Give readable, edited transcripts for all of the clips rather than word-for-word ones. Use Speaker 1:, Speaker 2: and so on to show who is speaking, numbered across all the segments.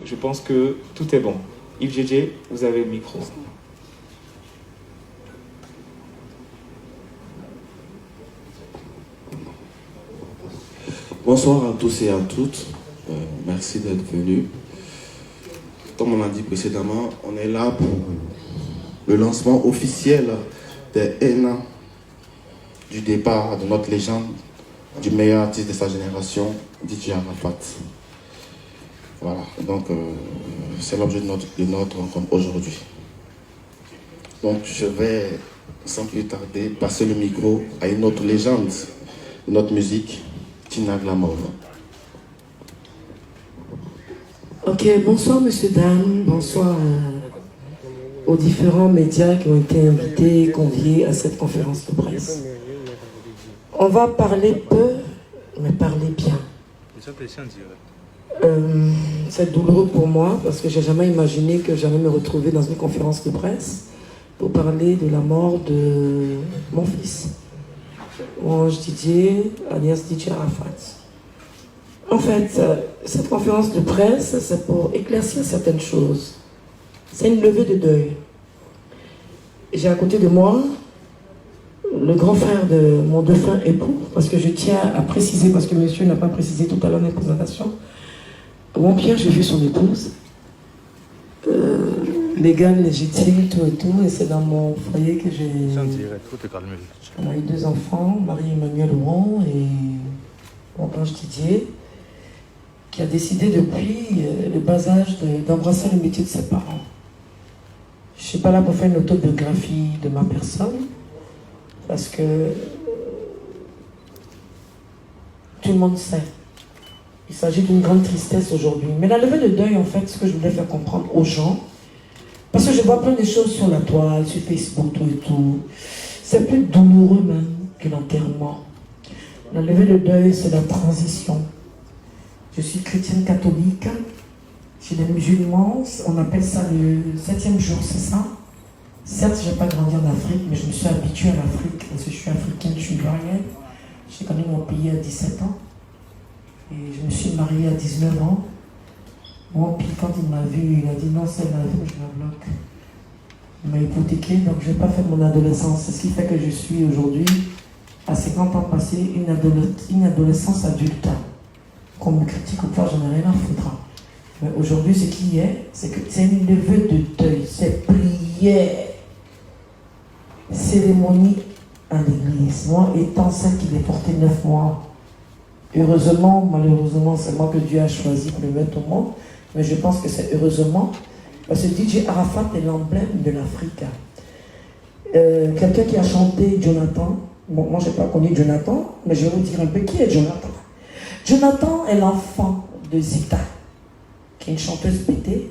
Speaker 1: je pense que tout est bon. Yves Djedje, vous avez le micro.
Speaker 2: Bonsoir à tous et à toutes. Merci d'être venus. Comme on l'a dit précédemment, on est là pour le lancement officiel des N du départ de notre légende, du meilleur artiste de sa génération, DJ Arafat. Voilà, donc c'est l'objet de notre rencontre aujourd'hui. Donc je vais, sans plus tarder, passer le micro à une autre légende de notre musique, Tina Glamour.
Speaker 3: Ok, bonsoir monsieur, dames, bonsoir aux différents médias qui ont été invités, conviés à cette conférence de presse. On va parler peu, mais parler bien. C'est douloureux pour moi parce que j'ai jamais imaginé que j'allais me retrouver dans une conférence de presse pour parler de la mort de mon fils, Ange Didier, alias DJ Arafat. En fait, cette conférence de presse, c'est pour éclaircir certaines choses. C'est une levée de deuil. J'ai à côté de moi le grand frère de mon défunt époux, parce que je tiens à préciser, parce que monsieur n'a pas précisé tout à l'heure dans la présentation. Mon Pierre, j'ai vu son épouse, légale, légitime, tout et tout, et c'est dans mon foyer que j'ai... On a eu 2 enfants, Marie-Emmanuel Ouron et mon Ange Didier, qui a décidé depuis le bas âge d'embrasser le métier de ses parents. Je ne suis pas là pour faire une autobiographie de ma personne, parce que tout le monde sait. Il s'agit d'une grande tristesse aujourd'hui. Mais la levée de deuil, en fait, ce que je voulais faire comprendre aux gens, parce que je vois plein de choses sur la toile, sur Facebook, tout et tout, c'est plus douloureux même que l'enterrement. La levée de deuil, c'est la transition. Je suis chrétienne catholique. Chez les musulmans, on appelle ça le 7e jour, c'est ça? Certes, je n'ai pas grandi en Afrique, mais je me suis habituée à l'Afrique, parce que je suis africaine, je suis ivoirienne. J'ai connu mon pays à 17 ans. Et je me suis mariée à 19 ans. Mon père, quand il m'a vu, il a dit non, c'est la vie, je la bloque. Il m'a hypothéqué, donc je n'ai pas fait mon adolescence. C'est ce qui fait que je suis aujourd'hui, à 50 ans passés, une adolescence adulte. Qu'on me critique ou pas, j'en ai rien à foutre. Mais aujourd'hui, ce qui est, c'est que c'est une levée de deuil, c'est prière, cérémonie à l'église. Moi, étant celle qui l'ai portée 9 mois, heureusement, malheureusement, c'est moi que Dieu a choisi pour le mettre au monde, mais je pense que c'est heureusement, parce que DJ Arafat est l'emblème de l'Afrique. Quelqu'un qui a chanté Jonathan, bon, moi je n'ai pas connu Jonathan, mais je vais vous dire un peu qui est Jonathan. Jonathan est l'enfant de Zita, qui est une chanteuse pétée,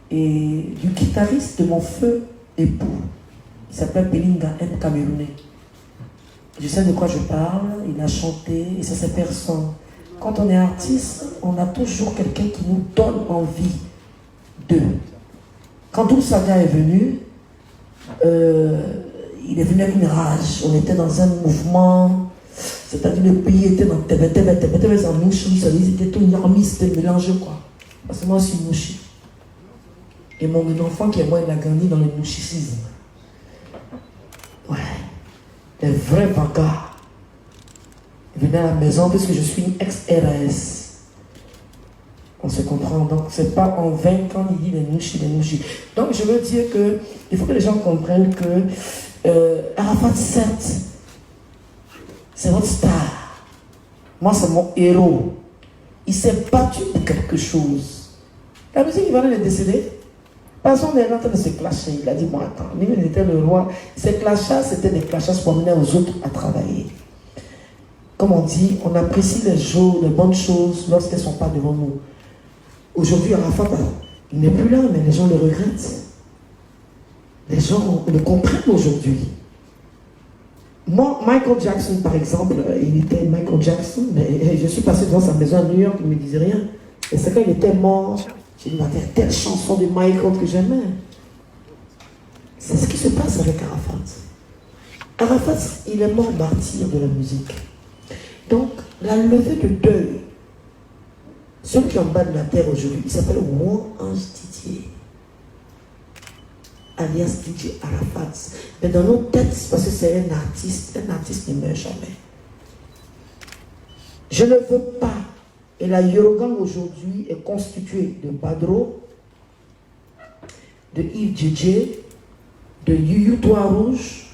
Speaker 3: et du guitariste de mon feu époux. Il s'appelle Belinga M. Camerounais. Je sais de quoi je parle, il a chanté, et ça c'est personne. Quand on est artiste, on a toujours quelqu'un qui nous donne envie d'eux. Quand Doul Saga est venu, il est venu avec une rage. On était dans un mouvement, c'est-à-dire le pays était dans en mouchi, c'était tout yarmi, c'était mélangé quoi. Parce que moi je suis mouchi. Et mon enfant qui est moi, il a grandi dans le mouchisme. Ouais. Les vrais bagarres. Il venait à la maison parce que je suis une ex-RAS. On se comprend. Donc, c'est pas en vain quand il dit les mouchis. Donc, je veux dire que il faut que les gens comprennent que Arafat, certes, c'est votre star. Moi, c'est mon héros. Il s'est battu pour quelque chose. La musique, il va aller décéder. Parce qu'on est en train de se clasher. Il a dit, moi, attends, lui, il était le roi. Ces clashs, c'était des clashs pour amener aux autres à travailler. Comme on dit, on apprécie les jours, les bonnes choses lorsqu'elles ne sont pas devant nous. Aujourd'hui, Arafat, il n'est plus là, mais les gens le regrettent. Les gens le comprennent aujourd'hui. Moi, Michael Jackson, par exemple, il était Michael Jackson, mais je suis passé devant sa maison à New York, il ne me disait rien. Et c'est quand il était mort, j'ai dit, telle chanson de Michael que j'aimais. C'est ce qui se passe avec Arafat. Arafat, il est mort martyr de la musique. Donc, la levée de deuil, Celui qui est en bas de la terre aujourd'hui, il s'appelle Roi Ange Didier, alias DJ Arafat. Mais dans nos têtes, c'est parce que c'est un artiste ne meurt jamais. Je ne veux pas. Et la Yorogang aujourd'hui est constituée de Badro, de Yves Djedje, de Yuyu Toit Rouge,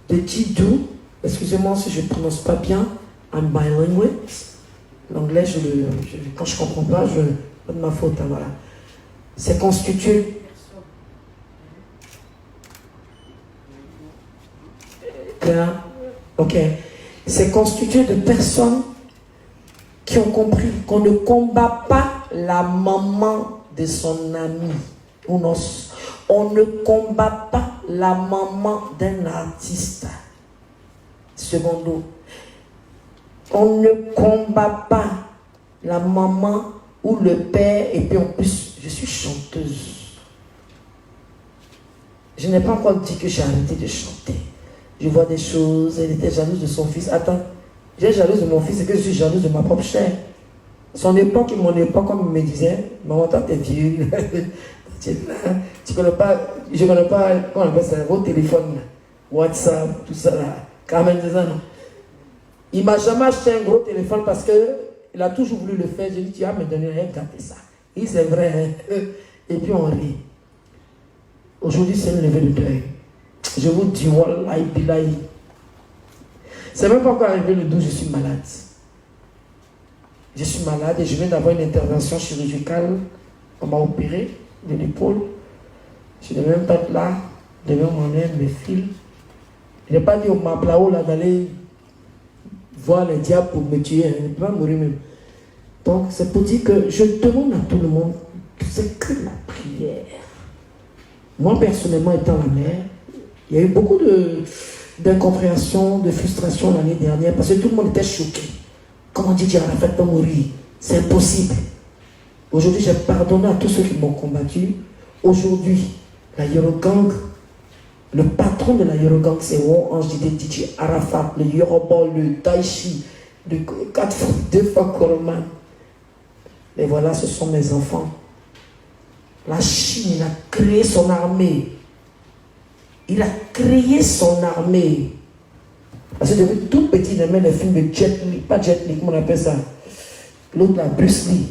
Speaker 3: de Tidou. Excusez-moi si je ne prononce pas bien. I'm bilingual. L'anglais, quand je ne comprends pas, pas de ma faute. Hein, voilà. C'est constitué. Ok. C'est constitué de personnes qui ont compris qu'on ne combat pas la maman de son ami. On ne combat pas la maman d'un artiste. Secondo, on ne combat pas la maman ou le père. Et puis en plus, je suis chanteuse. Je n'ai pas encore dit que j'ai arrêté de chanter. Je vois des choses. Elle était jalouse de son fils. Attends, j'ai jalouse de mon fils et que je suis jalouse de ma propre chair. Son époque et mon époque, comme il me disait, maman, toi t'es vieux. Tu connais pas, je ne connais pas, comment on appelle ça, vos téléphones, WhatsApp, tout ça là. Carmen, c'est ça, non? Il ne m'a jamais acheté un gros téléphone parce qu'il a toujours voulu le faire. J'ai dit, tu vas me donner un gâté ça. Et c'est vrai, hein? Et puis on rit. Aujourd'hui, c'est une levée de deuil. Je vous dis, Wallahi billahi. C'est même pas encore arrivé le 12, je suis malade. Je suis malade et je viens d'avoir une intervention chirurgicale. On m'a opéré de l'épaule. Je ne devais même pas être là. Je devais m'enlever mes fils. Je n'ai pas dit au Maplao là d'aller voir les diables pour me tuer. Je ne peux pas mourir même. Donc c'est pour dire que je demande à tout le monde, c'est que la prière. Moi personnellement étant la mère, il y a eu beaucoup d'incompréhension, de frustration l'année dernière parce que tout le monde était choqué. Comment Didier Arafat peut mourir? C'est impossible. Aujourd'hui, j'ai pardonné à tous ceux qui m'ont combattu. Aujourd'hui, la Yorogang, le patron de la Yorogang, c'est Roi Ange Didier Arafat, le Yoruba, le Daichi, le 2 fois Koroman. Et voilà, ce sont mes enfants. La Chine, il a créé son armée. Il a créé son armée. Parce que depuis tout petit, il aimait les films de Jet Li, pas Jet Li, comment on appelle ça? L'autre là, Bruce Lee.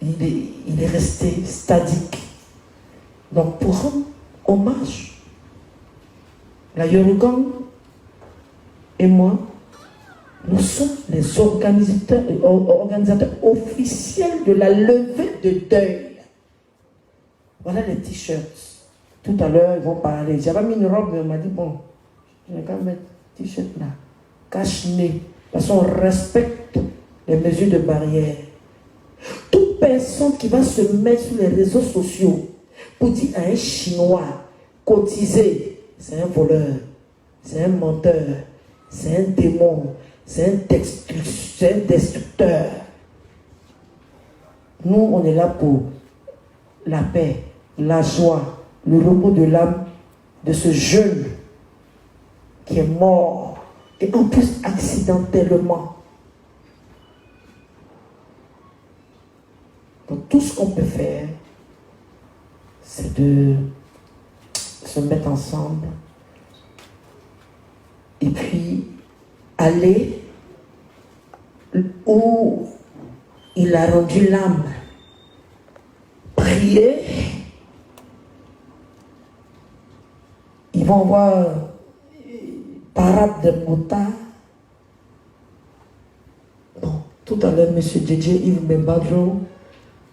Speaker 3: Il est resté stadique. Donc pour rendre hommage, la Yorogang et moi, nous sommes les organisateurs officiels de la levée de deuil. Voilà les t-shirts. Tout à l'heure, ils vont parler. J'avais mis une robe, mais on m'a dit, bon, je vais quand même mettre le t-shirt là. Cache-nez. Parce qu'on respecte les mesures de barrière. Toute personne qui va se mettre sur les réseaux sociaux pour dire à un Chinois cotiser, c'est un voleur, c'est un menteur, c'est un démon, c'est un destructeur. Nous, on est là pour la paix, la joie, le repos de l'âme de ce jeune qui est mort, et en plus accidentellement. Donc tout ce qu'on peut faire, c'est de se mettre ensemble et puis aller où il a rendu l'âme, prier. Ils vont voir parade de motards. Bon, tout à l'heure, M. DJ Yves Mbadro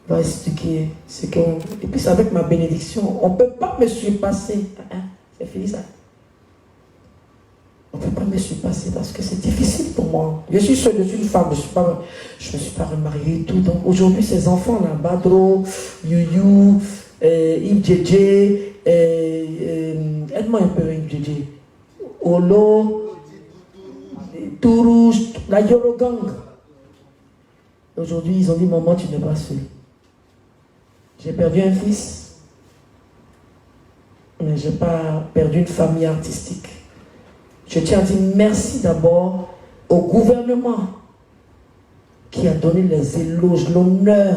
Speaker 3: va expliquer ce qu'on... Et puis c'est avec ma bénédiction. On ne peut pas me surpasser. Hein? C'est fini ça. On ne peut pas me surpasser parce que c'est difficile pour moi. Je suis seule, je suis une femme, je ne me suis pas remariée et tout. Donc aujourd'hui, ces enfants-là, Badro, Yuyu, Yves DJ, aide-moi un peu, Yves DJ. Olo, Tourouche, la Yorogang. Aujourd'hui, ils ont dit, maman, tu n'es pas seule. J'ai perdu un fils, mais je n'ai pas perdu une famille artistique. Je tiens à dire merci d'abord au gouvernement qui a donné les éloges, l'honneur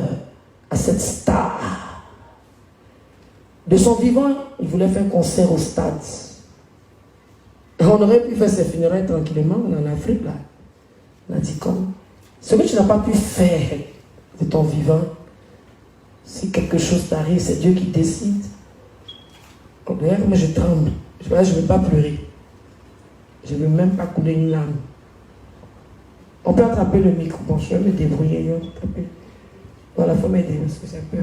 Speaker 3: à cette star. De son vivant, il voulait faire un concert au stade. On aurait pu faire ses funérailles tranquillement en Afrique, là. On a dit comme, ce que tu n'as pas pu faire de ton vivant, si quelque chose t'arrive, c'est Dieu qui décide. D'ailleurs, moi je tremble. Je ne veux pas pleurer. Je ne veux même pas couler une larme. On peut attraper le micro. Bon, je vais me débrouiller. Voilà, il faut m'aider parce que c'est un peu.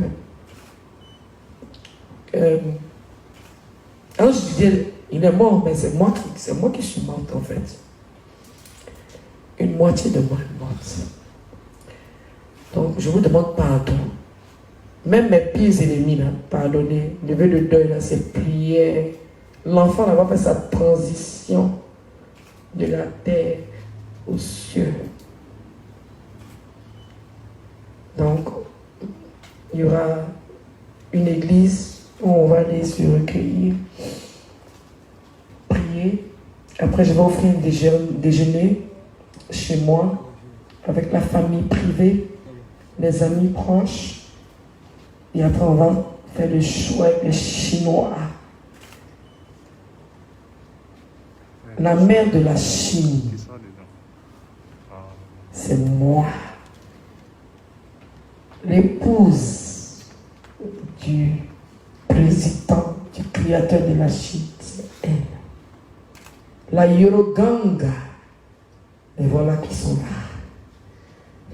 Speaker 3: Alors je disais, il est mort, mais c'est moi qui suis morte en fait. Une moitié de moi est morte. Donc je vous demande pardon. Même mes pires ennemis, là, pardonnez. Le vœu de deuil, là, c'est prière. L'enfant là-bas fait sa transition de la terre aux cieux. Donc, il y aura une église où on va aller se recueillir, prier. Après, je vais offrir un déjeuner chez moi, avec la famille privée, les amis proches. Et après, on va faire le choix avec les Chinois. La mère de la Chine, c'est moi. L'épouse du président, du créateur de la Chine, c'est elle. La Yoroganga, et voilà qui sont là.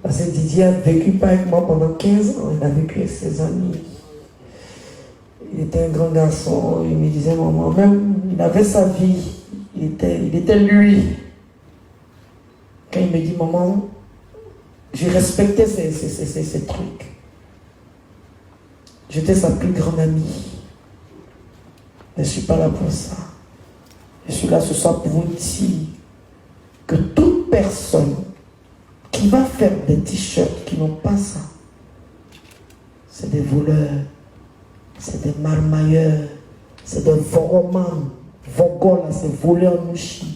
Speaker 3: Parce que Didier a vécu pas avec moi pendant 15 ans, il a vécu avec ses amis. Il était un grand garçon, il me disait, maman, même, il avait sa vie, il était lui. Quand il me dit, maman, je respectais ces trucs. J'étais sa plus grande amie. Je ne suis pas là pour ça. Je suis là ce soir pour vous dire que toute personne qui va faire des t-shirts qui n'ont pas ça, c'est des voleurs, c'est des marmailleurs, c'est des voromans. Vogo, là, c'est voler en Chine.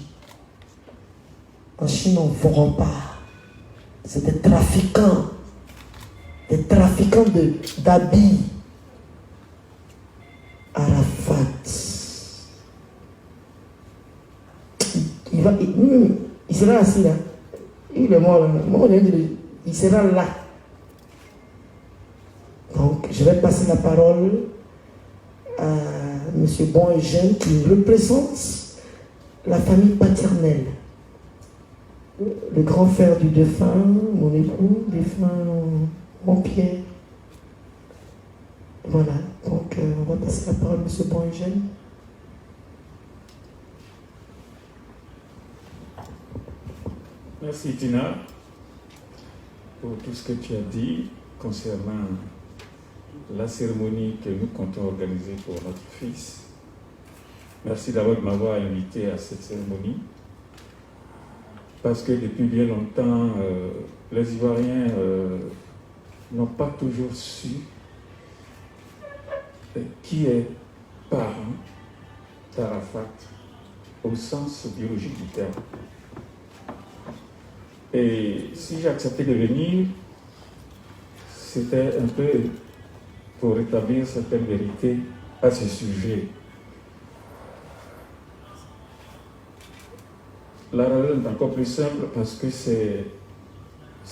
Speaker 3: En Chine, on ne vole pas. C'est des trafiquants d'habits. Arafat. Il sera assis là. Il est mort. Il sera là. Donc, je vais passer la parole à M. Bon et Jeune qui représente la famille paternelle. Le grand frère du défunt, mon époux, défunt, mon Pierre. Voilà, donc on va passer la parole à M. Bon et Jeune.
Speaker 1: Merci Tina pour tout ce que tu as dit concernant la cérémonie que nous comptons organiser pour notre fils. Merci d'abord de m'avoir invité à cette cérémonie parce que depuis bien longtemps, les Ivoiriens n'ont pas toujours su qui est parent d'Arafat au sens biologique du terme. Et si j'ai accepté de venir, c'était un peu pour rétablir certaines vérités à ce sujet. La raison est encore plus simple parce que c'est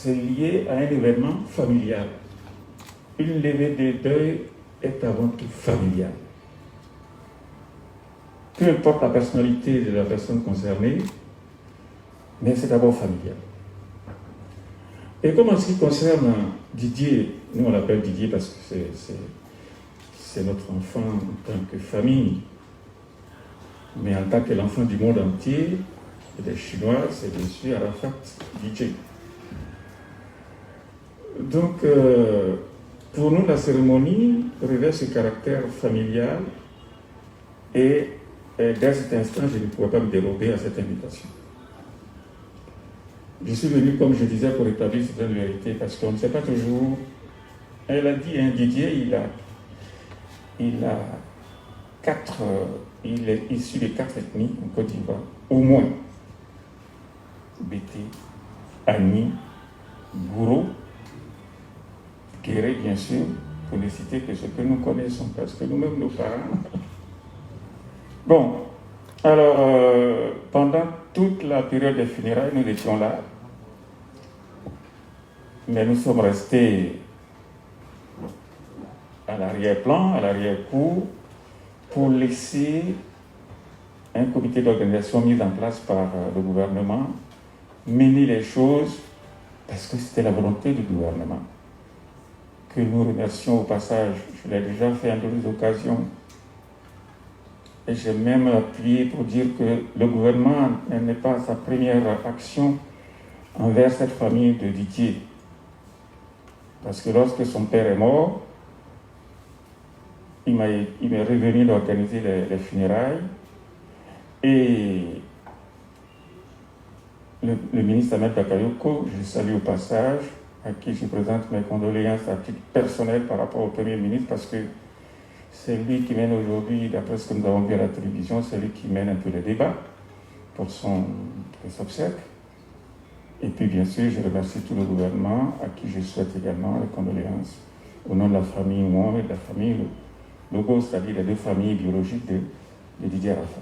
Speaker 1: lié à un événement familial. Une levée de deuil est avant tout familiale. Peu importe la personnalité de la personne concernée, mais c'est d'abord familial. Et comme en ce qui concerne Didier, nous on l'appelle Didier parce que c'est notre enfant en tant que famille, mais en tant que l'enfant du monde entier, et des Chinois, c'est bien sûr Arafat Didier. Donc, pour nous, la cérémonie revêt ce caractère familial et dès cet instant, je ne pouvais pas me dérober à cette invitation. Je suis venu, comme je disais, pour établir certaines vérités, parce qu'on ne sait pas toujours. Elle a dit, Didier, il est issu de 4 ethnies en Côte d'Ivoire, au moins. Bété, Ani, Bourreau, Kéré, bien sûr, pour ne citer que ce que nous connaissons, parce que nous-mêmes, nos parents. Bon, alors, pendant toute la période des funérailles, nous étions là, mais nous sommes restés à l'arrière-plan, à l'arrière-cour, pour laisser un comité d'organisation mis en place par le gouvernement mener les choses, parce que c'était la volonté du gouvernement, que nous remercions au passage. Je l'ai déjà fait en d'autres occasions, et j'ai même appuyé pour dire que le gouvernement n'est pas sa première action envers cette famille de Didier. Parce que lorsque son père est mort, il m'est revenu d'organiser les funérailles, et le ministre Ahmed Bakayoko, je salue au passage, à qui je présente mes condoléances à titre personnel par rapport au Premier ministre, parce que c'est lui qui mène aujourd'hui, d'après ce que nous avons vu à la télévision, c'est lui qui mène un peu le débat pour ses obsèques. Et puis bien sûr, je remercie tout le gouvernement, à qui je souhaite également les condoléances, au nom de la famille Ouan et de la famille Logo, c'est-à-dire les deux familles biologiques de Didier Arafat.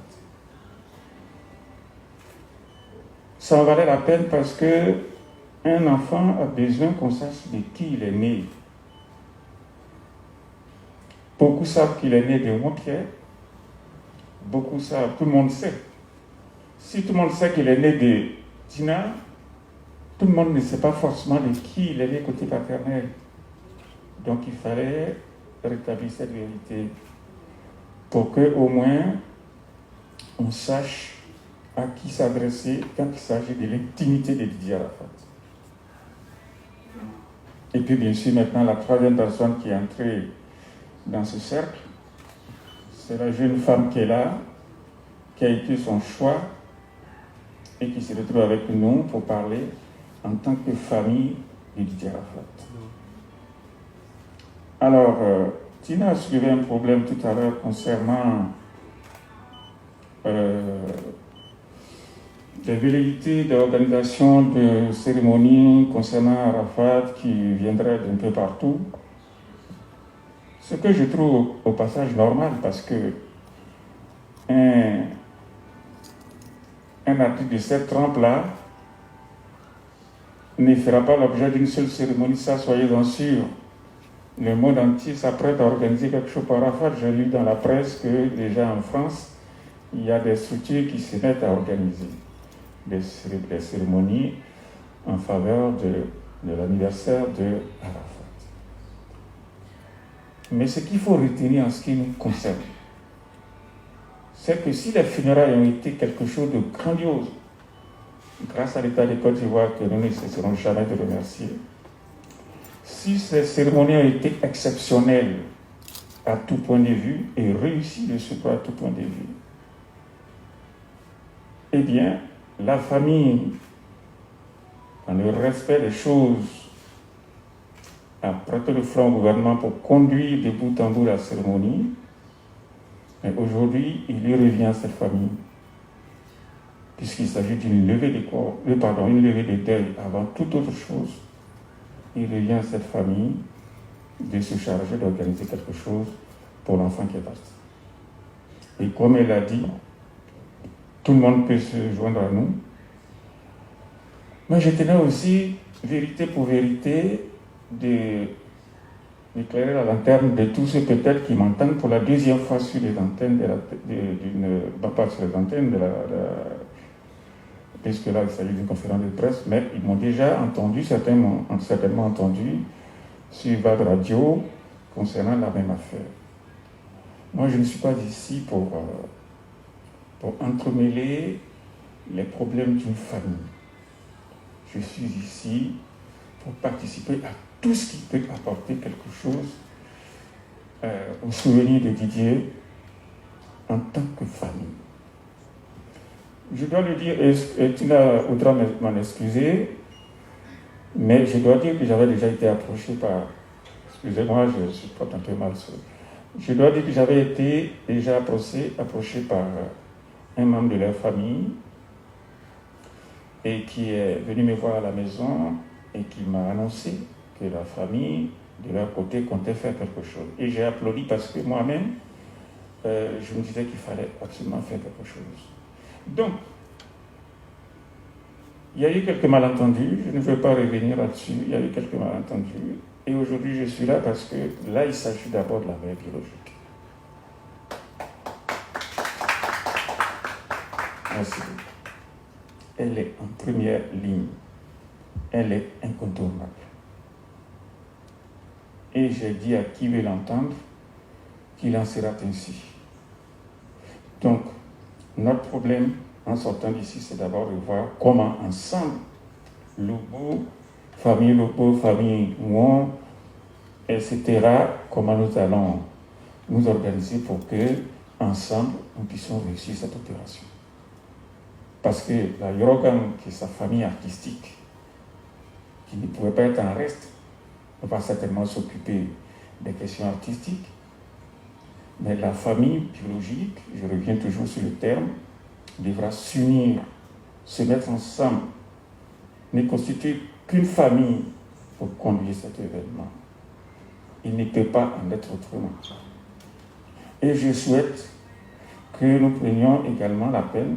Speaker 1: Ça en valait la peine parce que un enfant a besoin qu'on sache de qui il est né. Beaucoup savent qu'il est né de Montpierre. Beaucoup savent, tout le monde sait. Si tout le monde sait qu'il est né de Tina, tout le monde ne sait pas forcément de qui il est né côté paternel. Donc il fallait rétablir cette vérité pour qu'au moins on sache à qui s'adresser quand il s'agit de l'intimité de Didier Arafat. Et puis bien sûr maintenant la troisième personne qui est entrée dans ce cercle, c'est la jeune femme qui est là, qui a été son choix et qui se retrouve avec nous pour parler en tant que famille de Didier Arafat. Alors, Tina a soulevé un problème tout à l'heure concernant des velléités d'organisation de cérémonies concernant Arafat qui viendraient d'un peu partout. Ce que je trouve au passage normal, parce que un article de cette trempe-là ne fera pas l'objet d'une seule cérémonie, ça soyez-en sûrs. Le monde entier s'apprête à organiser quelque chose pour Arafat. J'ai lu dans la presse que déjà en France, il y a des structures qui se mettent à organiser des cérémonies en faveur de l'anniversaire de Arafat. Mais ce qu'il faut retenir en ce qui nous concerne, c'est que si les funérailles ont été quelque chose de grandiose, grâce à l'État de Côte d'Ivoire que nous ne cesserons jamais de remercier, si ces cérémonies ont été exceptionnelles à tout point de vue et réussies de ce point à tout point de vue, eh bien, la famille, dans le respect des choses, a prêté le flanc au gouvernement pour conduire de bout en bout la cérémonie. Mais aujourd'hui, il lui revient à cette famille, puisqu'il s'agit d'une levée de corps, une levée de deuil avant toute autre chose. Il revient à cette famille de se charger d'organiser quelque chose pour l'enfant qui est parti. Et comme elle l'a dit, tout le monde peut se joindre à nous. Mais je tenais aussi, vérité pour vérité, d'éclairer la lanterne de tous ceux peut-être qui m'entendent pour la deuxième fois sur les antennes pas sur les antennes puisque là il s'agit d'une conférence de presse, mais ils m'ont déjà entendu, certains m'ont certainement entendu sur VAD Radio concernant la même affaire. Moi je ne suis pas ici pour entremêler les problèmes d'une famille. Je suis ici pour participer à tout ce qui peut apporter quelque chose au souvenir de Didier en tant que famille. Je dois lui dire, et Tina voudra m'en excuser, mais je dois dire que j'avais déjà été approché par... Excusez-moi, je supporte un peu mal ça. Je dois dire que j'avais été déjà approché par un membre de leur famille et qui est venu me voir à la maison et qui m'a annoncé que la famille, de leur côté, comptait faire quelque chose. Et j'ai applaudi parce que moi-même, je me disais qu'il fallait absolument faire quelque chose. Donc, il y a eu quelques malentendus, je ne veux pas revenir là-dessus, il y a eu quelques malentendus, et aujourd'hui je suis là parce que là il s'agit d'abord de la mère biologique. Merci. Elle est en première ligne, elle est incontournable. Et j'ai dit à qui veut l'entendre qu'il en sera ainsi. Donc, notre problème en sortant d'ici, c'est d'abord de voir comment ensemble, Lobo, famille Mouan, etc., comment nous allons nous organiser pour que, ensemble, nous puissions réussir cette opération. Parce que la Yorogan, qui est sa famille artistique, qui ne pouvait pas être en reste, ne va certainement s'occuper des questions artistiques, mais la famille biologique, je reviens toujours sur le terme, devra s'unir, se mettre ensemble, ne constituer qu'une famille pour conduire cet événement. Il ne peut pas en être autrement. Et je souhaite que nous prenions également la peine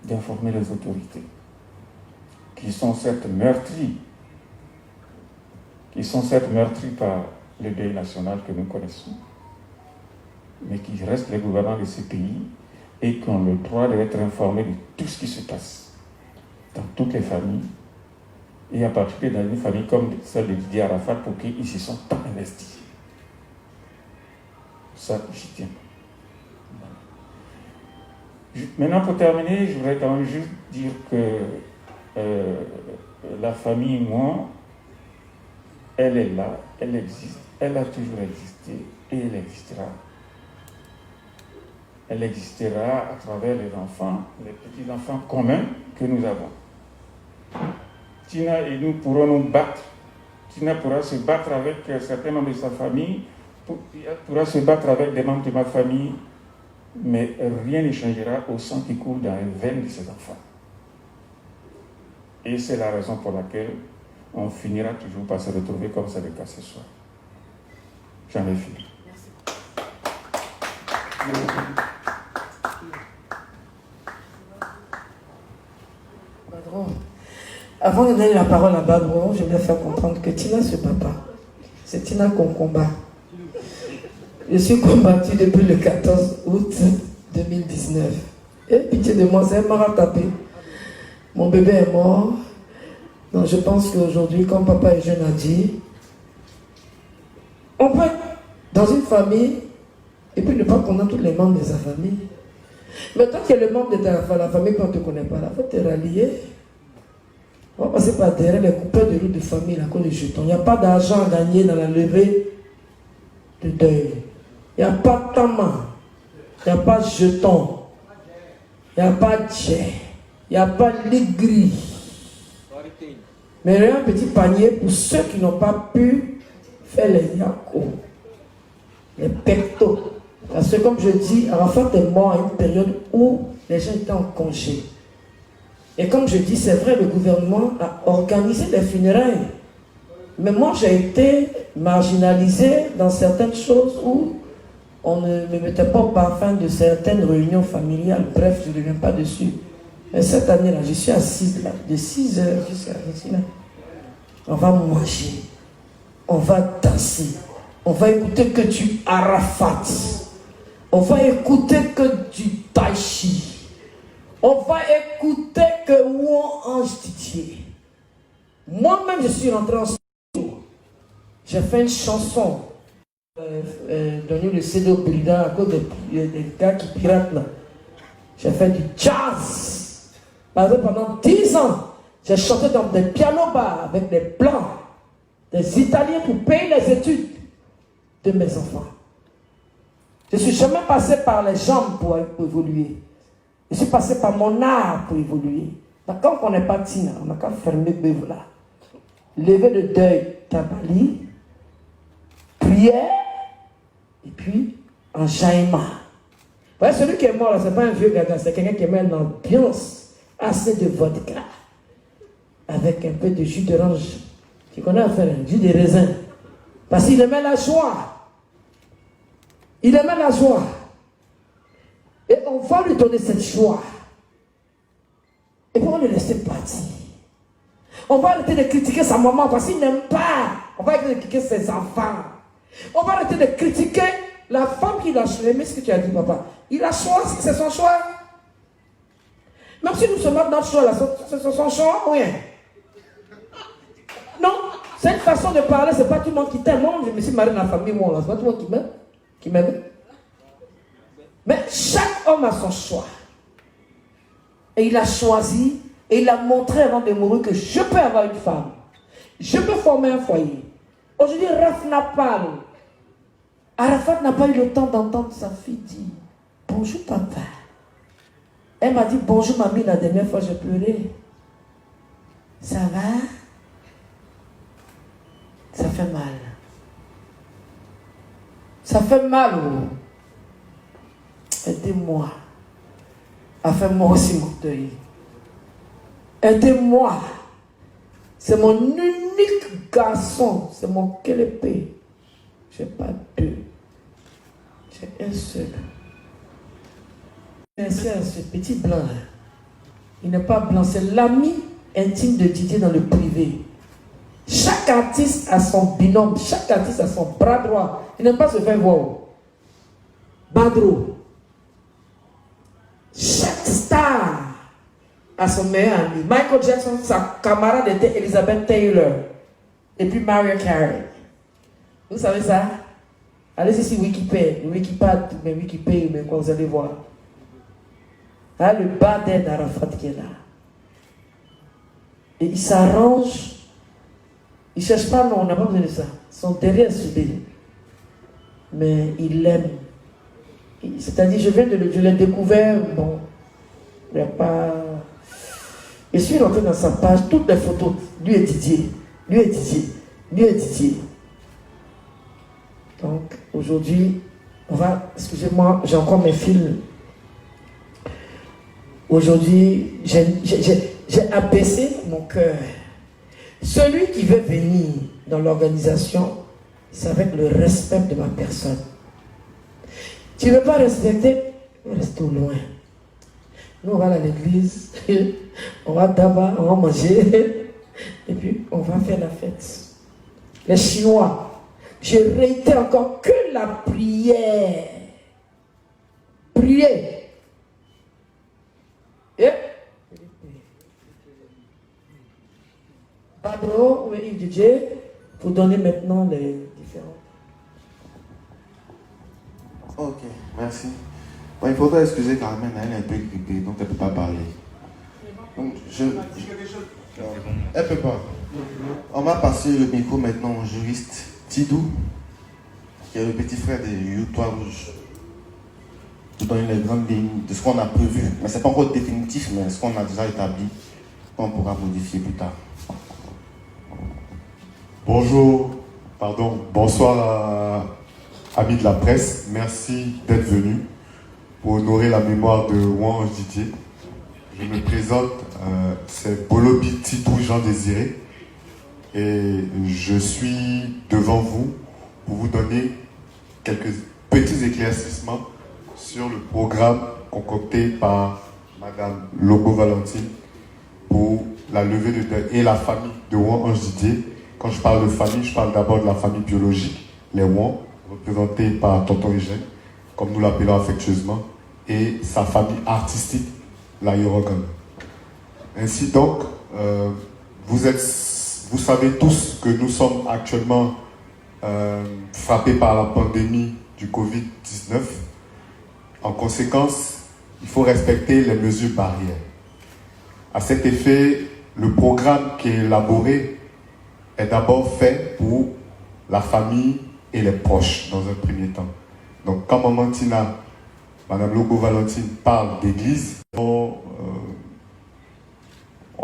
Speaker 1: d'informer les autorités, qui sont certes meurtries par le deuil national que nous connaissons, mais qui restent les gouvernants de ce pays et qui ont le droit d'être informés de tout ce qui se passe dans toutes les familles, et en particulier dans une famille comme celle de Didier Arafat, pour qu'ils s'y sont pas investis. Ça, j'y tiens. Maintenant, pour terminer, je voudrais quand même juste dire que la famille, moi, elle est là, elle existe, elle a toujours existé et elle existera. Elle existera à travers les enfants, les petits-enfants communs que nous avons. Tina et nous pourrons nous battre. Tina pourra se battre avec certains membres de sa famille, pourra se battre avec des membres de ma famille, mais rien ne changera au sang qui coule dans les veines de ses enfants. Et c'est la raison pour laquelle on finira toujours par se retrouver comme c'est le cas ce soir. J'en ai fini.
Speaker 3: Badron, avant de donner la parole à Badron, je voulais faire comprendre que Tina se bat pas. C'est Tina qu'on combat. Je suis combattu depuis le 14 août 2019. Et pitié de moi, c'est un maratapé. Mon bébé est mort. Donc je pense qu'aujourd'hui, comme papa et jeune a dit, on peut être dans une famille et puis ne pas connaître tous les membres de sa famille. Mais tant que le membre de la famille qu'on ne te connaît pas, il faut te rallier. On va passer par derrière les coupeurs de route de famille, là, comme les jetons. Il n'y a pas d'argent à gagner dans la levée de deuil. Il n'y a pas de tama. Il n'y a pas de jeton. Il n'y a pas de jet. Il n'y a pas de lit gris. Mais il y a un petit panier pour ceux qui n'ont pas pu faire les yako, les pectos. Parce que comme je dis, Arafat est mort à une période où les gens étaient en congé. Et comme je dis, c'est vrai, le gouvernement a organisé des funérailles. Mais moi, j'ai été marginalisé dans certaines choses où on ne me mettait pas au parfum de certaines réunions familiales. Bref, je ne reviens pas dessus. Mais cette année-là, je suis assise là, de 6 heures jusqu'à là. On va manger, on va danser, on va écouter que du Arafat, on va écouter que du Taichi, on va écouter que Ouan Ange Didier. Moi-même, je suis rentré en studio. J'ai fait une chanson donnée le CD au Brida à cause des gars qui piratent là. J'ai fait du jazz. Par exemple, pendant 10 ans, j'ai chanté dans des pianos-bars avec des Blancs, des Italiens pour payer les études de mes enfants. Je ne suis jamais passé par les jambes pour évoluer. Je suis passé par mon art pour évoluer. Donc, quand on n'est pas Tina, on n'a qu'à fermer le bœuf là. Lever le deuil, tabali, prière, et puis enjaillement. Vous voyez, celui qui est mort là, ce n'est pas un vieux gaga, c'est quelqu'un qui met une ambiance, assez de vodka. avec un peu de jus d'orange. Tu connais à faire un jus de raisin. Parce qu'il aimait la joie. Il aimait la joie. Et on va lui donner cette joie. Et puis on le laisser partir. On va arrêter de critiquer sa maman parce qu'il n'aime pas. On va arrêter de critiquer ses enfants. On va arrêter de critiquer la femme qu'il a choisi. Mais ce que tu as dit, papa, il a choisi, c'est son choix. Même si nous sommes dans notre choix, c'est son choix, oui. Non, c'est une façon de parler, c'est pas tout le monde qui t'aime. Moi, je me suis marié dans la famille, moi, c'est pas tout le monde qui m'aime. Mais chaque homme a son choix. Et il a choisi, et il a montré avant de mourir que je peux avoir une femme. Je peux former un foyer. Aujourd'hui, Arafat n'a pas eu le temps d'entendre sa fille dire « Bonjour papa ». Elle m'a dit « Bonjour mamie » la dernière fois, j'ai pleuré. Ça va? Ça fait mal. Ça fait mal. Oh. Aidez-moi à faire moi aussi mon deuil. Aidez-moi. C'est mon unique garçon. C'est mon kelépé. Je n'ai pas deux. J'ai un seul. C'est ce petit blanc là. Il n'est pas blanc. C'est l'ami intime de Didier dans le privé. Chaque artiste a son binôme. Chaque artiste a son bras droit. Il n'aime pas se faire voir. Badro. Chaque star a son meilleur ami. Michael Jackson, sa camarade était Elizabeth Taylor. Et puis Mariah Carey. Vous savez ça? Allez ici Wikipédia, mais quoi, vous allez voir. Là, le badet d'Arafat qui est là. Et il s'arrange. Il ne cherche pas, non, on n'a pas besoin de ça. Ils sont derrière soudés. Mais il l'aime. C'est-à-dire, je l'ai découvert, bon, il n'y a pas... Je suis rentré dans sa page, toutes les photos, lui et Didier, lui et Didier, lui et Didier. Donc, aujourd'hui, on va, excusez-moi, j'ai encore mes films. Aujourd'hui, j'ai abaissé mon cœur. Celui qui veut venir dans l'organisation, c'est avec le respect de ma personne. Tu ne veux pas respecter, reste au loin. Nous, on va à l'église, on va d'abord, on va manger, et puis on va faire la fête. Les Chinois, je réitère encore que la prière. Prier. Et Badro, oui, Yves DJ, vous donnez maintenant les différents.
Speaker 2: Ok, merci. Bon, il faudrait excuser Carmen, elle est un peu grippée, donc elle ne peut pas parler. Donc, elle ne peut pas. On va passer le micro maintenant au juriste Tidou, qui est le petit frère de Youtois Rouge. Pour donner les grandes lignes de ce qu'on a prévu. Mais ce n'est pas encore définitif, mais ce qu'on a déjà établi, qu'on pourra modifier plus tard.
Speaker 4: Bonsoir amis de la presse, merci d'être venus pour honorer la mémoire de Ouan Didier. Je me présente, c'est Bolobi Tidou Jean Désiré et je suis devant vous pour vous donner quelques petits éclaircissements sur le programme concocté par Madame Logo Valentine pour la levée de deuil et la famille de Ouan Didier. Quand je parle de famille, je parle d'abord de la famille biologique, les Ouan, représentée par Tonton Eugène, comme nous l'appelons affectueusement, et sa famille artistique, la Yorogan. Ainsi donc, vous savez tous que nous sommes actuellement frappés par la pandémie du Covid-19. En conséquence, il faut respecter les mesures barrières. À cet effet, le programme qui est élaboré est d'abord fait pour la famille et les proches dans un premier temps. Donc quand Maman Tina, Madame Logo Valentine parle d'église, on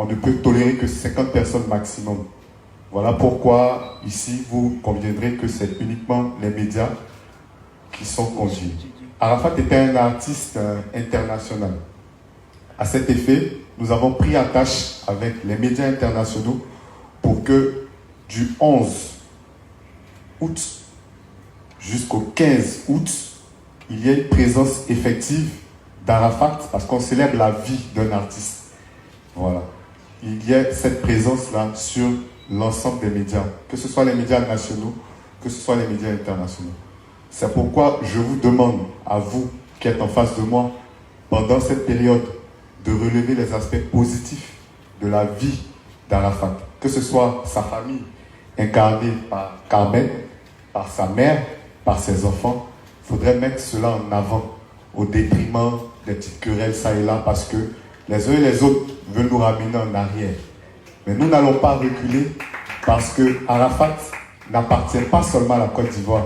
Speaker 4: ne peut tolérer que 50 personnes maximum. Voilà pourquoi ici vous conviendrez que c'est uniquement les médias qui sont conviés. Arafat était un artiste international. À cet effet, nous avons pris attache avec les médias internationaux pour que du 11 août jusqu'au 15 août, il y ait une présence effective d'Arafat parce qu'on célèbre la vie d'un artiste. Voilà. Il y a cette présence-là sur l'ensemble des médias, que ce soit les médias nationaux, que ce soit les médias internationaux. C'est pourquoi je vous demande, à vous qui êtes en face de moi, pendant cette période, de relever les aspects positifs de la vie d'Arafat, que ce soit sa famille, incarnée par Carmen, par sa mère, par ses enfants. Il faudrait mettre cela en avant, au détriment des petites querelles ça et là, parce que les uns et les autres veulent nous ramener en arrière. Mais nous n'allons pas reculer, parce que Arafat n'appartient pas seulement à la Côte d'Ivoire,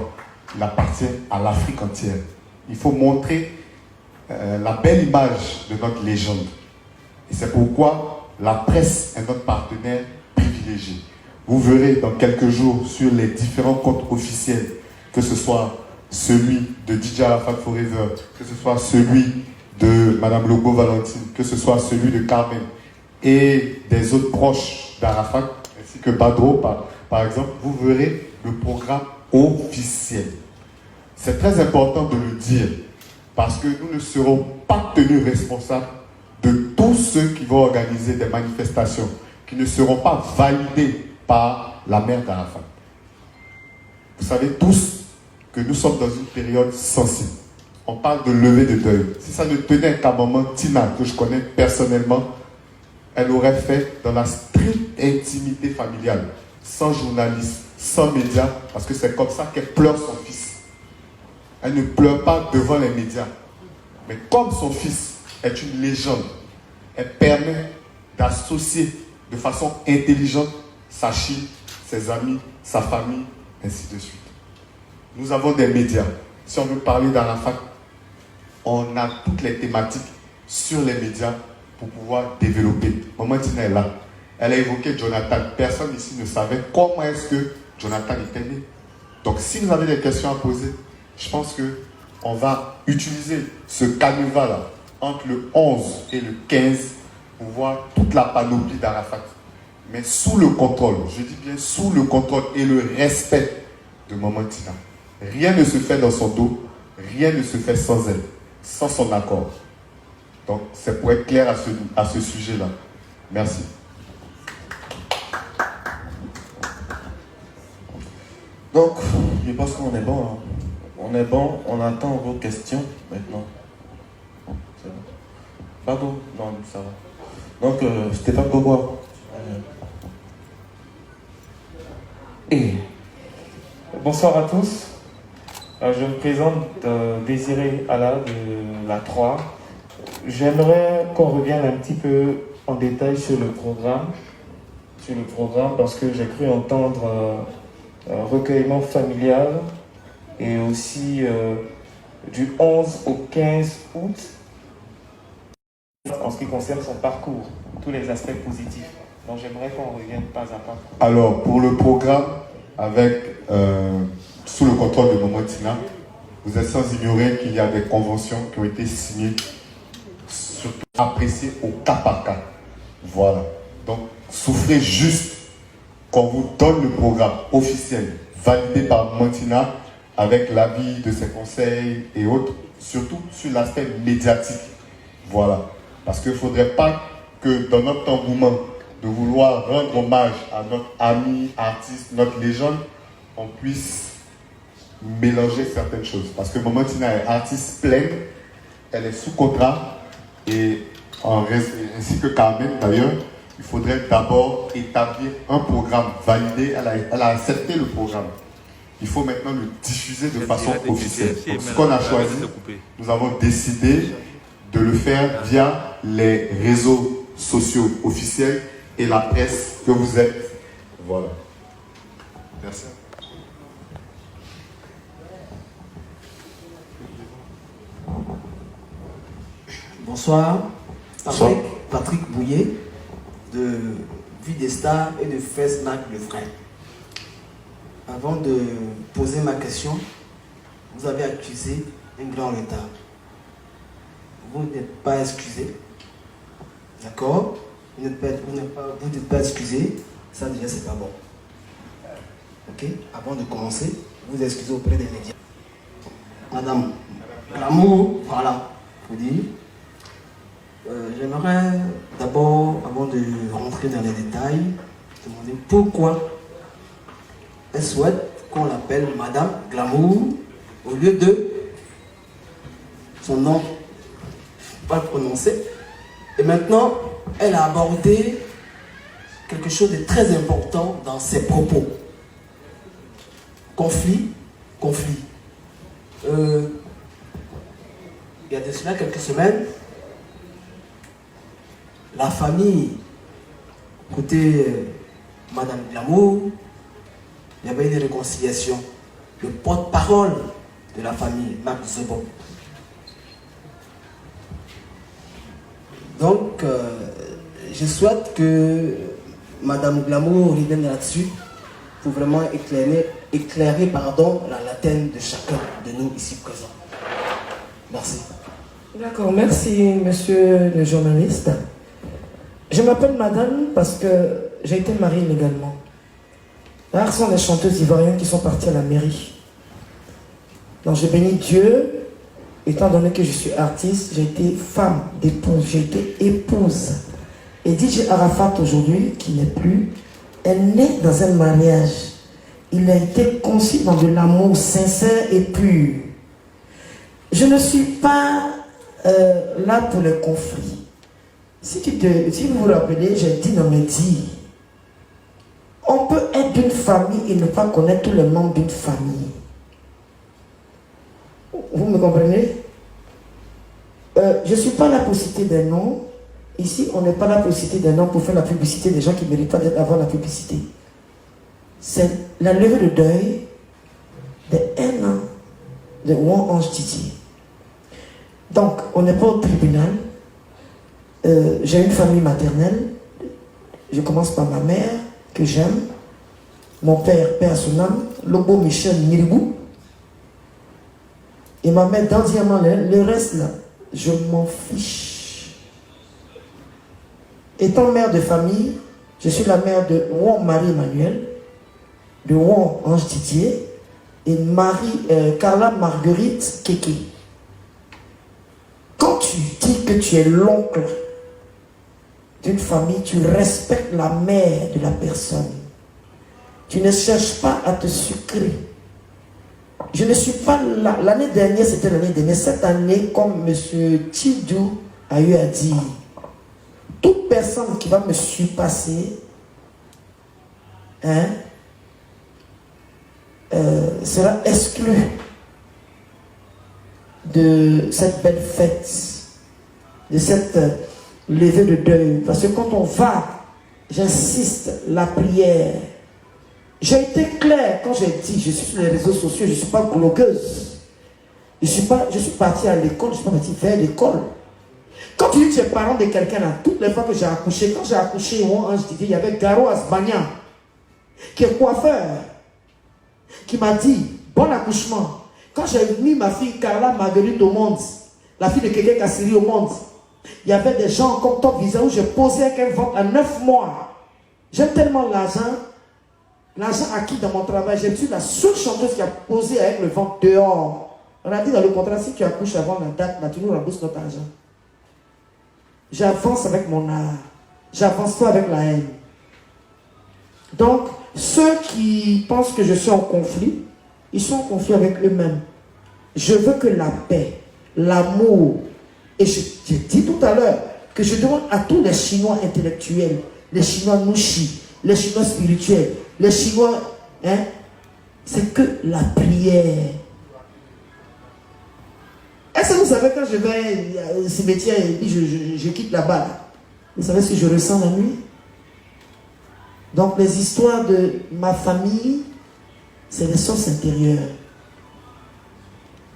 Speaker 4: il appartient à l'Afrique entière. Il faut montrer la belle image de notre légende. Et c'est pourquoi la presse est notre partenaire privilégié. Vous verrez dans quelques jours sur les différents comptes officiels, que ce soit celui de DJ Arafat Forever, que ce soit celui de Madame Logo Valentine, que ce soit celui de Carmen et des autres proches d'Arafat, ainsi que Badro par exemple, vous verrez le programme officiel. C'est très important de le dire, parce que nous ne serons pas tenus responsables de tous ceux qui vont organiser des manifestations qui ne seront pas validées par la mère d'Arafat. Vous savez tous que nous sommes dans une période sensible. On parle de levée de deuil. Si ça ne tenait qu'à maman Tina, que je connais personnellement, elle aurait fait dans la stricte intimité familiale, sans journaliste, sans médias, parce que c'est comme ça qu'elle pleure son fils. Elle ne pleure pas devant les médias. Mais comme son fils est une légende, elle permet d'associer de façon intelligente sa Chine, ses amis, sa famille, ainsi de suite. Nous avons des médias. Si on veut parler d'Arafat, on a toutes les thématiques sur les médias pour pouvoir développer. Maman Tina est là. Elle a évoqué Jonathan. Personne ici ne savait comment est-ce que Jonathan était né. Donc si vous avez des questions à poser, je pense qu'on va utiliser ce canevas-là entre le 11 et le 15 pour voir toute la panoplie d'Arafat. Mais sous le contrôle, je dis bien sous le contrôle et le respect de Maman Tina. Rien ne se fait dans son dos, rien ne se fait sans elle, sans son accord. Donc c'est pour être clair à ce sujet-là. Merci.
Speaker 2: Donc, je pense qu'on est bon. Hein. On est bon, on attend vos questions maintenant. Bon, c'est bon. Pardon? Non, ça va. Donc, Stéphane Bobois.
Speaker 5: Et bonsoir à tous. Je me présente Désiré Alla de la 3. J'aimerais qu'on revienne un petit peu en détail sur le programme. Parce que j'ai cru entendre un recueillement familial et aussi du 11 au 15 août en ce qui concerne son parcours, tous les aspects positifs. Donc j'aimerais qu'on revienne pas à pas.
Speaker 4: Alors, pour le programme, avec sous le contrôle de Maman Tina, vous êtes sans ignorer qu'il y a des conventions qui ont été signées, surtout appréciées au cas par cas. Voilà. Donc, souffrez juste qu'on vous donne le programme officiel, validé par Maman Tina, avec l'avis de ses conseils et autres, surtout sur l'aspect médiatique. Voilà. Parce qu'il ne faudrait pas que dans notre engouement de vouloir rendre hommage à notre ami, artiste, notre légende, on puisse mélanger certaines choses. Parce que Maman Tina est artiste pleine, elle est sous contrat, et ainsi que Carmen d'ailleurs, il faudrait d'abord établir un programme validé. Elle a accepté le programme. Il faut maintenant le diffuser de façon officielle. Donc, ce qu'on a choisi, nous avons décidé de le faire via les réseaux sociaux officiels et la presse que vous êtes. Voilà. Merci.
Speaker 6: Bonsoir. Patrick Bouillet de Vie des Stars et de Fesnac le Frère. Avant de poser ma question, vous avez accusé un grand retard. Vous n'êtes pas excusé. D'accord? Vous n'êtes pas excusé. Ça déjà, c'est pas bon. Ok? Avant de commencer, vous excusez auprès des médias. Madame Glamour, voilà, vous dites. J'aimerais d'abord, avant de rentrer dans les détails, demander pourquoi elle souhaite qu'on l'appelle Madame Glamour au lieu de son nom pas prononcé. Et maintenant, elle a abordé quelque chose de très important dans ses propos. Conflit. Il y a de cela quelques semaines, la famille, côté Madame Glamour, il y avait une réconciliation. Le porte-parole de la famille, Marc Zebon. Donc, je souhaite que Madame Glamour revienne là-dessus pour vraiment éclairer la lanterne de chacun de nous ici présents. Merci.
Speaker 3: D'accord, merci monsieur le journaliste. Je m'appelle Madame parce que j'ai été mariée légalement. Là, ce sont des chanteuses ivoiriennes qui sont parties à la mairie. Donc je bénis Dieu, étant donné que je suis artiste, j'ai été femme d'épouse, j'ai été épouse. Et DJ Arafat aujourd'hui, qui n'est plus, est né dans un mariage. Il a été conçu dans de l'amour sincère et pur. Je ne suis pas là pour le conflit. Si vous vous rappelez, j'ai dit dans mes dires, on peut être d'une famille et ne pas connaître tous les membres d'une famille. Vous me comprenez? Je ne suis pas là pour citer des noms. Ici, on n'est pas là pour citer des noms pour faire la publicité des gens qui ne méritent pas d'avoir la publicité. C'est la levée de deuil de 1 an de Juan Ange Didier. Donc, on n'est pas au tribunal. J'ai une famille maternelle. Je commence par ma mère, que j'aime. Mon père, père à son âme, Lobo Michel Nirigou. Et ma mère dans Diamant, le reste là, je m'en fiche. Étant mère de famille, je suis la mère de Juan Marie-Emmanuel, de Juan Ange Didier et Carla Marguerite Keke. Quand tu dis que tu es l'oncle d'une famille, tu respectes la mère de la personne. Tu ne cherches pas à te sucrer. Je ne suis pas là. L'année dernière, c'était l'année dernière. Cette année, comme M. Tidou a eu à dire, toute personne qui va me surpasser sera exclue de cette belle fête, de cette levée de deuil. Parce que quand on va, j'insiste, la prière. J'ai été clair quand j'ai dit, je suis sur les réseaux sociaux, je ne suis pas blogueuse. Je suis partie à l'école, je suis pas partie vers l'école. Quand tu dis que tu es parent de quelqu'un là, toutes les fois que j'ai accouché, quand j'ai accouché, il y avait Garo Asbania, qui est coiffeur, qui m'a dit, bon accouchement. Quand j'ai mis ma fille Carla Marguerite au monde, la fille de Kéké Kassiri au monde, il y avait des gens comme ton visage où j'ai posé avec un ventre à 9 mois. J'aime tellement l'argent acquis dans mon travail. Je suis la seule chanteuse qui a posé avec le ventre dehors. On a dit dans le contrat, si tu accouches avant la date, tu nous rembourses notre argent. J'avance avec mon art. J'avance pas avec la haine. Donc, ceux qui pensent que je suis en conflit, ils sont en conflit avec eux-mêmes. Je veux que la paix, l'amour, et j'ai dit tout à l'heure que je demande à tous les Chinois intellectuels, les Chinois Nushi, les Chinois spirituels, les Chinois, c'est que la prière. Est-ce que vous savez quand je vais au cimetière et puis je quitte là-bas, vous savez ce que je ressens la nuit? Donc les histoires de ma famille, c'est des sources intérieures.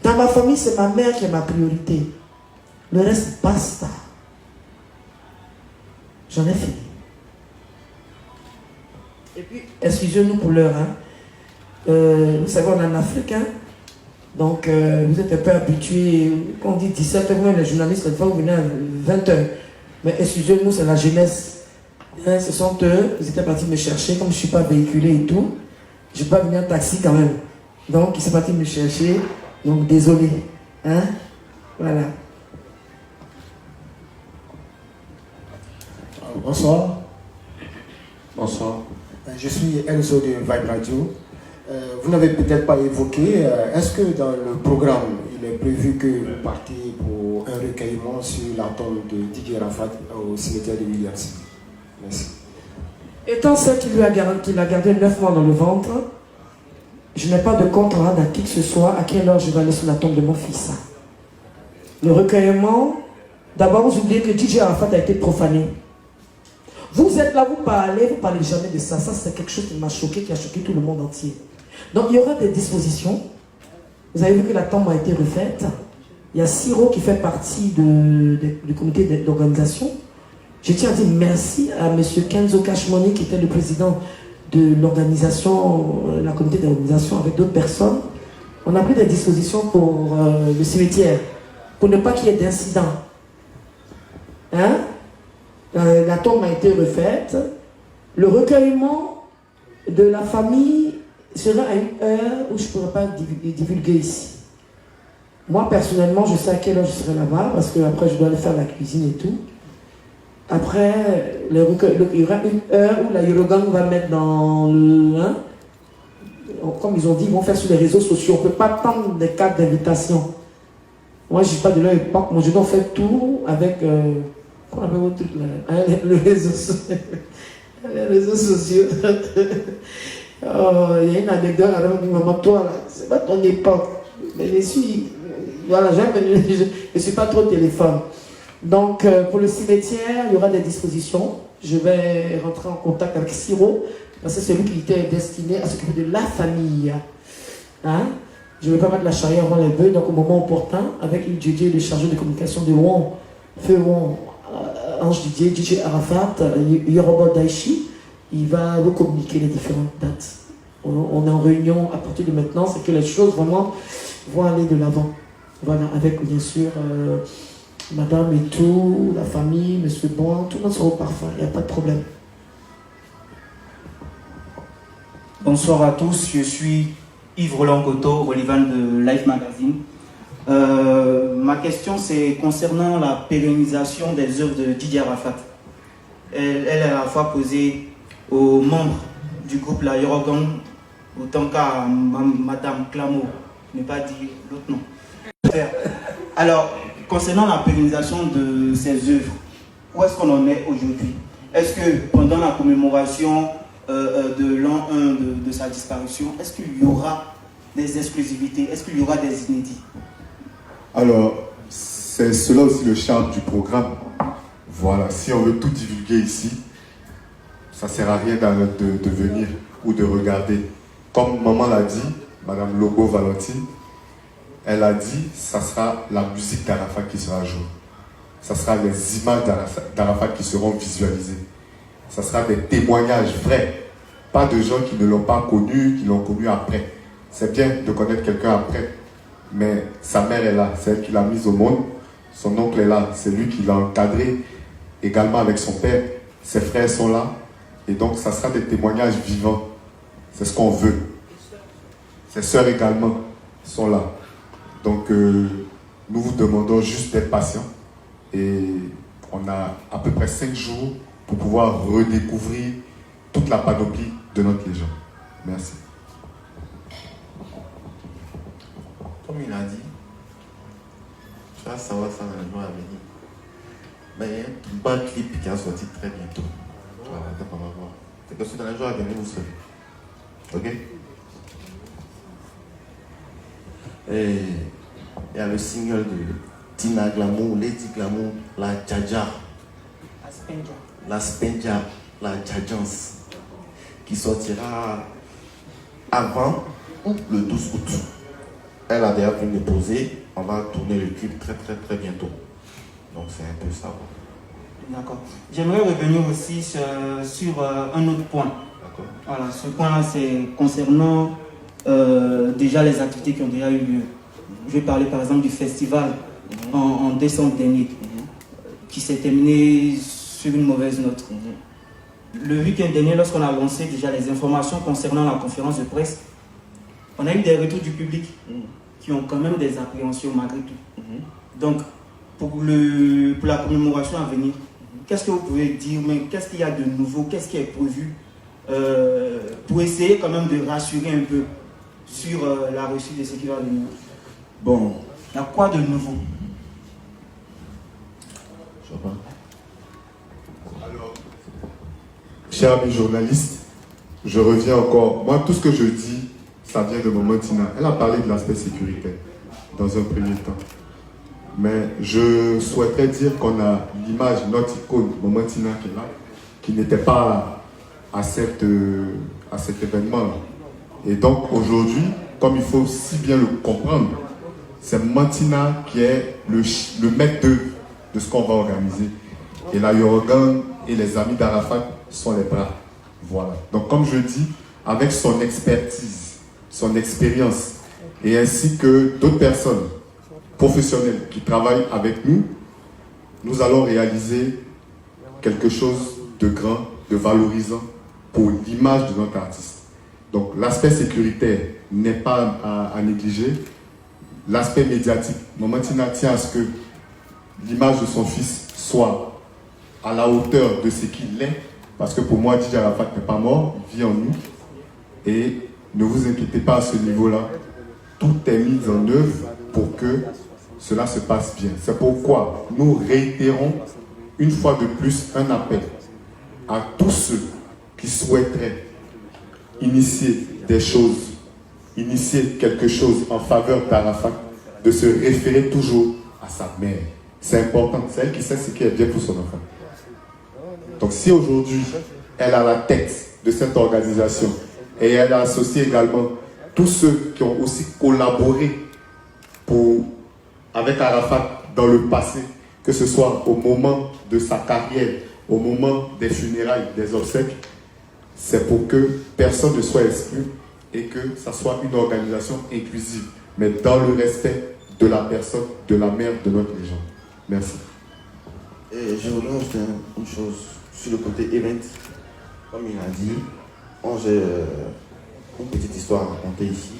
Speaker 3: Dans ma famille, c'est ma mère qui est ma priorité. Le reste, basta. J'en ai fini. Et puis, excusez-nous pour l'heure. Vous savez, on est en Afrique. Donc, vous êtes un peu habitués. Quand on dit 17h, vous, les journalistes, des fois, vous venez à 20h. Mais excusez-nous, c'est la jeunesse. Hein, ce sont eux, ils étaient partis me chercher, comme je ne suis pas véhiculé et tout. Je ne vais pas venir en taxi quand même. Donc, ils sont partis me chercher. Donc, désolé. Hein? Voilà.
Speaker 7: Bonsoir.
Speaker 2: Bonsoir.
Speaker 7: Je suis Enzo de Vibe Radio. Vous n'avez peut-être pas évoqué, est-ce que dans le programme, il est prévu que vous partiez pour un recueillement sur la tombe de Didier Arafat au cimetière de Williams? Merci.
Speaker 3: Étant celle qui l'a gardé 9 mois dans le ventre, je n'ai pas de compte à rendre à qui que ce soit à quelle heure je vais aller sur la tombe de mon fils. Le recueillement, d'abord vous oubliez que Didier Arafat a été profané. Vous êtes là, vous parlez jamais de ça. Ça, c'est quelque chose qui m'a choqué, qui a choqué tout le monde entier. Donc, il y aura des dispositions. Vous avez vu que la tombe a été refaite. Il y a Siro qui fait partie du comité d'organisation. Je tiens à dire merci à M. Kenzo Kashmoni, qui était le président de l'organisation, la comité d'organisation, avec d'autres personnes. On a pris des dispositions pour le cimetière, pour ne pas qu'il y ait d'incidents. Hein? La tombe a été refaite. Le recueillement de la famille sera à une heure où je ne pourrai pas divulguer ici. Moi, personnellement, je sais à quelle heure je serai là-bas, parce qu'après, je dois aller faire la cuisine et tout. Après, il y aura une heure où la Yorogang va mettre dans le... Hein, comme ils ont dit, ils vont faire sur les réseaux sociaux. On ne peut pas prendre des cartes d'invitation. Moi, je ne suis pas de leur époque. Moi, je dois faire tout avec... Comment on appelle votre truc là? Les réseaux sociaux. Oh, il y a une anecdote avec maman, toi là, c'est pas ton époque. Mais je suis. Voilà, je ne suis pas trop téléphone. Donc, pour le cimetière, il y aura des dispositions. Je vais rentrer en contact avec Siro, parce que c'est lui qui était destiné à s'occuper de la famille. Hein? Je ne vais pas mettre la charrière avant les bœufs, donc au moment opportun, avec le chargé de communication de Wong, Feu Wong, Ange Didier, DJ Arafat, Yoruba Daichi, il va vous communiquer les différentes dates. On est en réunion à partir de maintenant, c'est que les choses vraiment vont aller de l'avant. Voilà, avec bien sûr madame et tout, la famille, monsieur Bon, tout le monde sera au parfum, il n'y a pas de problème.
Speaker 8: Bonsoir à tous, je suis Yves Roland Coteau, Olivan de Life Magazine. Ma question c'est concernant la pérennisation des œuvres de Didier Arafat. Elle est à la fois posée aux membres du groupe La Yorogang, autant qu'à Madame Clamo, je n'ai pas dit l'autre nom. Alors, concernant la pérennisation de ces œuvres, où est-ce qu'on en est aujourd'hui? Est-ce que pendant la commémoration de l'an 1 de sa disparition, est-ce qu'il y aura des exclusivités? Est-ce qu'il y aura des inédits?
Speaker 4: Alors, c'est cela aussi le charme du programme. Voilà, si on veut tout divulguer ici, ça ne sert à rien de venir ou de regarder. Comme maman l'a dit, Madame Lobo Valentine, elle a dit, ça sera la musique d'Arafat qui sera jouée. Ça sera les images d'Arafat qui seront visualisées. Ça sera des témoignages vrais. Pas de gens qui ne l'ont pas connu, qui l'ont connu après. C'est bien de connaître quelqu'un après. Mais sa mère est là, c'est elle qui l'a mise au monde. Son oncle est là, c'est lui qui l'a encadré. Également avec son père, ses frères sont là. Et donc ça sera des témoignages vivants. C'est ce qu'on veut. Ses sœurs également sont là. Donc nous vous demandons juste d'être patients. Et on a à peu près 5 jours pour pouvoir redécouvrir toute la panoplie de notre légende. Merci.
Speaker 2: Comme il a dit, tu vas savoir ça dans les mois à venir. Mais il y a un bon clip qui a sorti très bientôt. Voilà, donc on va voir. C'est que dans les jours à venir, vous savez. Ok? Et il y a le single de Tina Glamour, Lady Glamour, La Jaja. La Spenja, La Jajans, qui sortira avant le 12 août. Elle a déjà pu me poser. On va tourner le clip très bientôt. Donc c'est un peu ça.
Speaker 8: D'accord. J'aimerais revenir aussi sur un autre point.
Speaker 2: D'accord.
Speaker 8: Voilà, ce point-là, c'est concernant déjà les activités qui ont déjà eu lieu. Je vais parler par exemple du festival en décembre dernier. qui s'est terminé sur une mauvaise note. Le week-end dernier, lorsqu'on a lancé déjà les informations concernant la conférence de presse, on a eu des retours du public qui ont quand même des appréhensions malgré tout. Donc, pour la commémoration à venir, qu'est-ce que vous pouvez dire, mais qu'est-ce qu'il y a de nouveau, qu'est-ce qui est prévu pour essayer quand même de rassurer un peu sur la réussite de ce qui va venir?
Speaker 2: Bon.
Speaker 8: Il y a quoi de nouveau?
Speaker 2: Je sais pas.
Speaker 4: Alors, chers amis journalistes, je reviens encore. Moi, tout ce que je dis, ça vient de Maman Tina. Elle a parlé de l'aspect sécuritaire dans un premier temps. Mais je souhaiterais dire qu'on a l'image, notre icône, Maman Tina, qui est là, qui n'était pas à cet événement. Et donc aujourd'hui, comme il faut si bien le comprendre, c'est Maman Tina qui est le maître d'œuvre de ce qu'on va organiser. Et la Yorogan et les amis d'Arafat sont les bras. Voilà. Donc comme je dis, avec son expertise, son expérience, et ainsi que d'autres personnes professionnels qui travaillent avec nous, nous allons réaliser quelque chose de grand, de valorisant pour l'image de notre artiste. Donc l'aspect sécuritaire n'est pas à négliger. L'aspect médiatique, Maman Tina tient à ce que l'image de son fils soit à la hauteur de ce qu'il est, parce que pour moi, DJ Arafat n'est pas mort, il vit en nous. Et ne vous inquiétez pas à ce niveau-là, tout est mis en œuvre pour que cela se passe bien. C'est pourquoi nous réitérons une fois de plus un appel à tous ceux qui souhaiteraient initier des choses, initier quelque chose en faveur d'Arafat, de se référer toujours à sa mère. C'est important, c'est elle qui sait ce qui est bien pour son enfant. Donc si aujourd'hui, elle a la tête de cette organisation et elle a associé également tous ceux qui ont aussi collaboré avec Arafat dans le passé, que ce soit au moment de sa carrière, au moment des funérailles, des obsèques, c'est pour que personne ne soit exclu et que ça soit une organisation inclusive, mais dans le respect de la personne, de la mère de notre légende. Merci.
Speaker 2: Et je voudrais ajouter une chose sur le côté event. Comme il a dit, j'ai une petite histoire à raconter ici.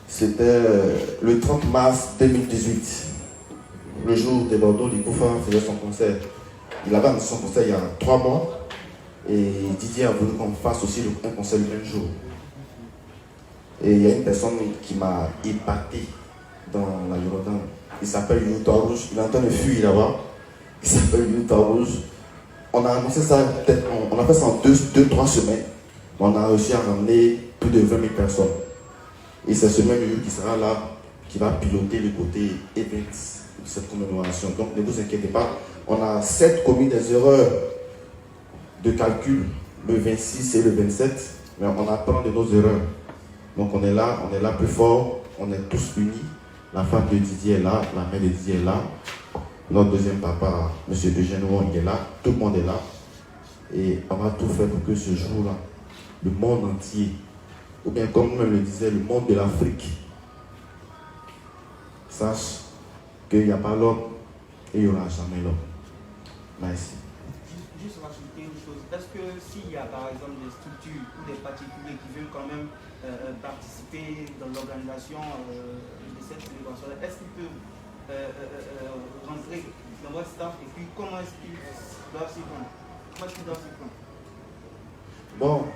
Speaker 2: C'était le 30 mars 2018, le jour de Bordeaux, Likoufa faisait son concert. Il avait annoncé son concert il y a 3 mois et Didier a voulu qu'on fasse aussi un concert le même jour. Et il y a une personne qui m'a impacté dans la Jordan. Il s'appelle Youta Rouge, il est en train de fuir là-bas. Il s'appelle Youta Rouge. On a annoncé ça, on a fait ça en 2-3 semaines. On a réussi à ramener plus de 20 000 personnes. Et c'est ce même lieu qui sera là, qui va piloter le côté events de cette commémoration. Donc ne vous inquiétez pas, on a 7 commis des erreurs de calcul, le 26 et le 27, mais on apprend de nos erreurs. Donc on est là plus fort, on est tous unis. La femme de Didier est là, la mère de Didier est là, notre deuxième papa, M. Eugène Wong, est là, tout le monde est là. Et on va tout faire pour que ce jour-là, le monde entier, ou bien comme nous-mêmes le disait, le monde de l'Afrique, sache qu'il n'y a pas l'homme et il n'y aura jamais l'homme. Merci.
Speaker 8: Juste rajouter une chose. Est-ce que s'il y a par exemple des structures ou des particuliers qui veulent quand même participer dans l'organisation de cette célébration, est-ce qu'ils peuvent rentrer dans votre staff et puis comment est-ce qu'ils doivent s'y prendre?
Speaker 2: Bon,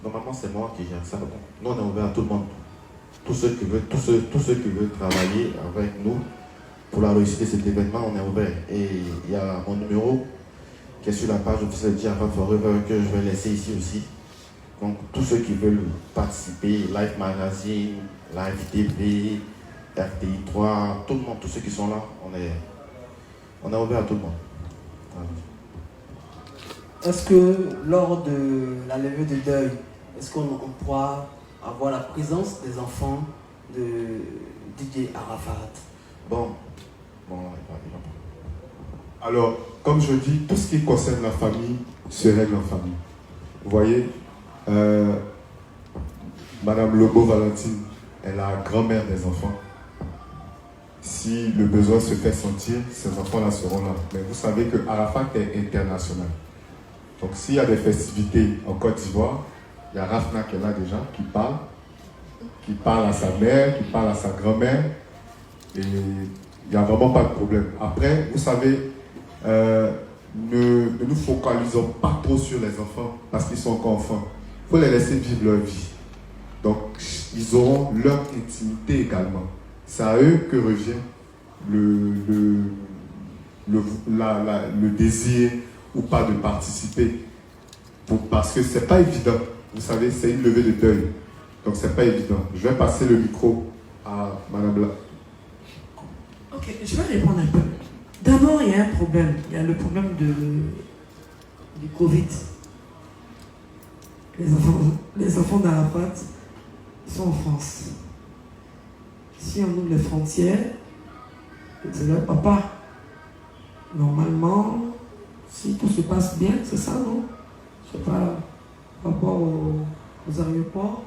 Speaker 2: normalement c'est moi qui gère ça. Nous on est ouvert à tout le monde. Tous ceux qui veulent travailler avec nous pour la réussite de cet événement, on est ouvert. Et il y a mon numéro qui est sur la page officielle de Arafat Forever que je vais laisser ici aussi. Donc tous ceux qui veulent participer, Live Magazine, Live TV, RTI 3, tout le monde, tous ceux qui sont là, on est ouvert à tout le monde. Voilà.
Speaker 6: Est-ce que lors de la levée de deuil, est-ce qu'on pourra avoir la présence des enfants de DJ Arafat?
Speaker 2: Bon.
Speaker 4: Alors, comme je dis, tout ce qui concerne la famille se règle en famille. Vous voyez, Madame Lobo Valentine est la grand-mère des enfants. si le besoin se fait sentir, ces enfants-là seront là. Mais vous savez que Arafat est international. Donc s'il y a des festivités en Côte d'Ivoire, il y a Rafna qui est là déjà, qui parle à sa mère, qui parle à sa grand-mère, et il n'y a vraiment pas de problème. Après, vous savez, ne nous focalisons pas trop sur les enfants, parce qu'ils sont encore enfants. Il faut les laisser vivre leur vie. Donc, ils auront leur intimité également. C'est à eux que revient le désir ou pas de participer. Parce que c'est pas évident. Vous savez, c'est une levée de deuil. Donc, c'est pas évident. Je vais passer le micro à Madame la...
Speaker 3: Ok, je vais répondre un peu. D'abord, il y a un problème. Il y a le problème du Covid. Les enfants d'Arafat sont en France. Si on ouvre les frontières, c'est leur papa. Normalement, si tout se passe bien, c'est ça, non? Je sais pas, par rapport aux aéroports.